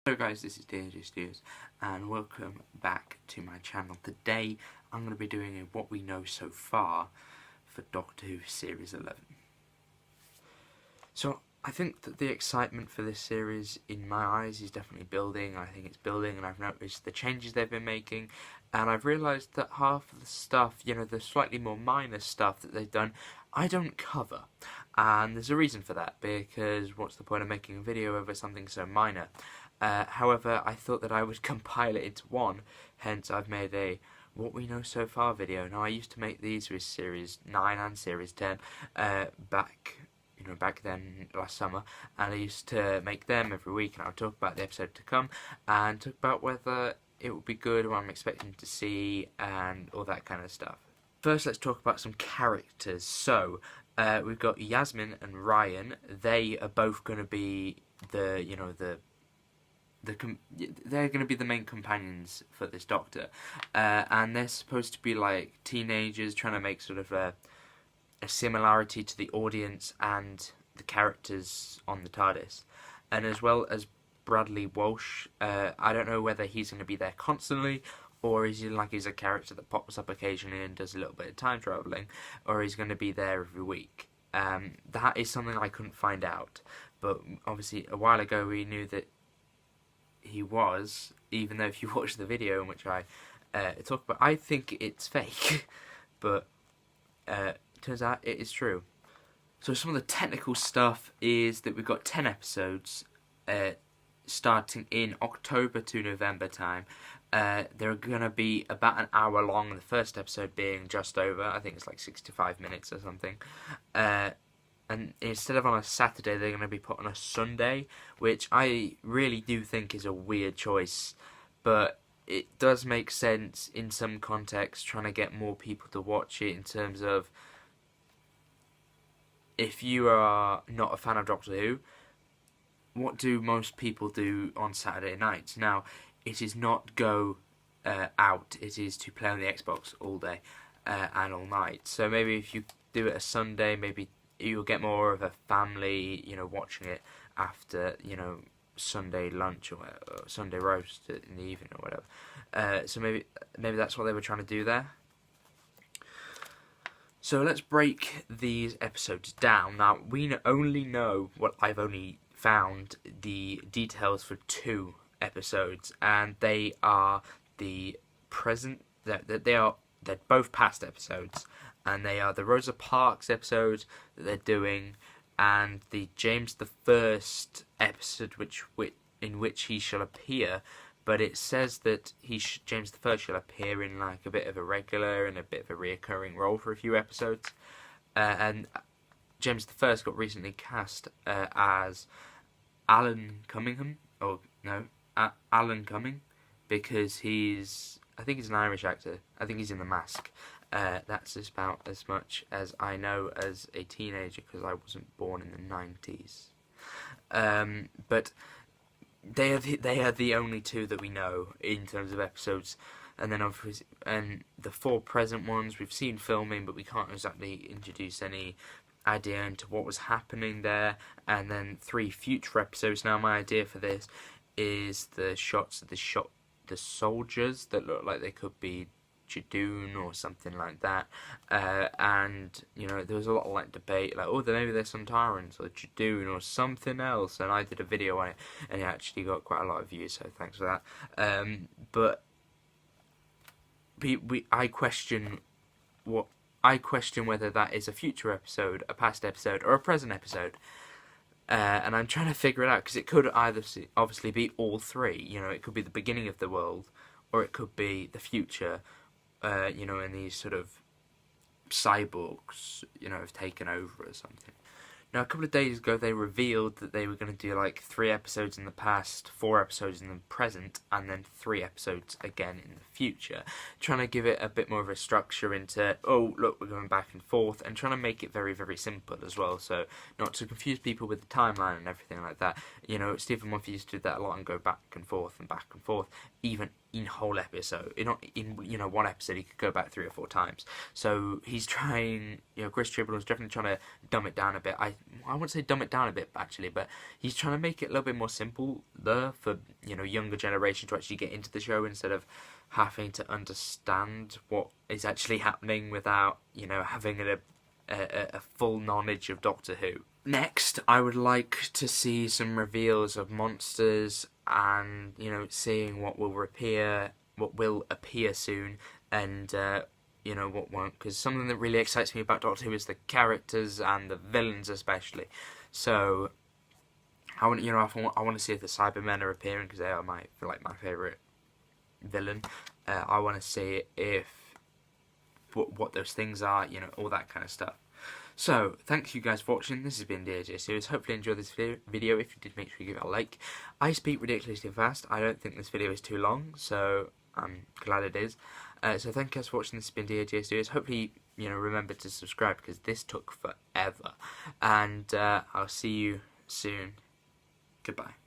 Hello guys, this is DJ Studios and welcome back to my channel. Today I'm going to be doing a what we know so far for Doctor Who Series 11. So I think that the excitement for this series in my eyes is definitely building. I think it's building, and I've noticed the changes they've been making, and I've realised that half of the stuff, the slightly more minor stuff that they've done, I don't cover. And there's a reason for that, because what's the point of making a video over something so minor? However, I thought that I would compile it into one, hence I've made a what we know so far video. Now, I used to make these with Series 9 and Series 10 back then last summer, and I used to make them every week, and I would talk about the episode to come and talk about whether it would be good, what I'm expecting to see, and all that kind of stuff. First, let's talk about some characters. So we've got Yasmin and Ryan. They are both going to be they're going to be the main companions for this Doctor, and they're supposed to be like teenagers trying to make sort of a similarity to the audience and the characters on the TARDIS, and as well as Bradley Walsh. I don't know whether he's going to be there constantly, or is he like he's a character that pops up occasionally and does a little bit of time travelling, or he's going to be there every week. That is something I couldn't find out, but obviously a while ago we knew that he was, even though if you watch the video in which I talk about, I think it's fake, but turns out it is true. So some of the technical stuff is that we've got 10 episodes starting in October to November time. They're going to be about an hour long, the first episode being just over, I think it's like 65 minutes or something. And instead of on a Saturday, they're going to be put on a Sunday, which I really do think is a weird choice, but it does make sense in some context, trying to get more people to watch it, in terms of if you are not a fan of Doctor Who, what do most people do on Saturday nights? Now, it is not go out, it is to play on the Xbox all day and all night. So maybe if you do it a Sunday, maybe you'll get more of a family, watching it after, Sunday lunch or Sunday roast in the evening or whatever. So maybe that's what they were trying to do there. So let's break these episodes down. Now, we only know what I've only found the details for 2 episodes, and they are the present. They're both past episodes, and they are the Rosa Parks episode that they're doing, and the James the First episode, in which he shall appear. But it says that James the First shall appear in like a bit of a regular and a bit of a reoccurring role for a few episodes. And James the First got recently cast as Alan Cunningham, Alan Cumming, because I think he's an Irish actor. I think he's in The Mask. That's about as much as I know as a teenager, because I wasn't born in the 90s. But they are the only 2 that we know in terms of episodes, and then obviously, and the 4 present ones we've seen filming, but we can't exactly introduce any idea into what was happening there. And then 3 future episodes. Now, my idea for this is the shots of the soldiers that look like they could be Jadoon or something like that, and there was a lot of like debate, like, oh, maybe there's some Tyrants or Jadoon or something else, and I did a video on it, and it actually got quite a lot of views, so thanks for that. But I question whether that is a future episode, a past episode, or a present episode. And I'm trying to figure it out, because it could either obviously be all 3. It could be the beginning of the world, or it could be the future. And these sort of cyborgs, have taken over or something. Now, a couple of days ago, they revealed that they were going to do like 3 episodes in the past, 4 episodes in the present, and then 3 episodes again in the future. Trying to give it a bit more of a structure into, oh, look, we're going back and forth, and trying to make it very, very simple as well, so not to confuse people with the timeline and everything like that. Stephen Moffat used to do that a lot and go back and forth, even in whole episode. Not in one episode, he could go back 3 or 4 times. So he's trying, Chris Chibnall is definitely trying to dumb it down a bit. I I wouldn't say dumb it down a bit actually, but he's trying to make it a little bit more simple there for younger generation to actually get into the show instead of having to understand what is actually happening without having a full knowledge of Doctor Who. Next, I would like to see some reveals of monsters and seeing what will appear soon, and what won't, because something that really excites me about Doctor Who is the characters and the villains especially. So I want to see if the Cybermen are appearing, because they are my favourite villain. I want to see if what those things are, all that kind of stuff. So, thank you guys for watching. This has been the AJ Series. Hopefully you enjoyed this video. If you did, make sure you give it a like. I speak ridiculously fast. I don't think this video is too long, so I'm glad it is. So thank you guys for watching. This has been the AJ Series. Hopefully, remember to subscribe, because this took forever. And I'll see you soon. Goodbye.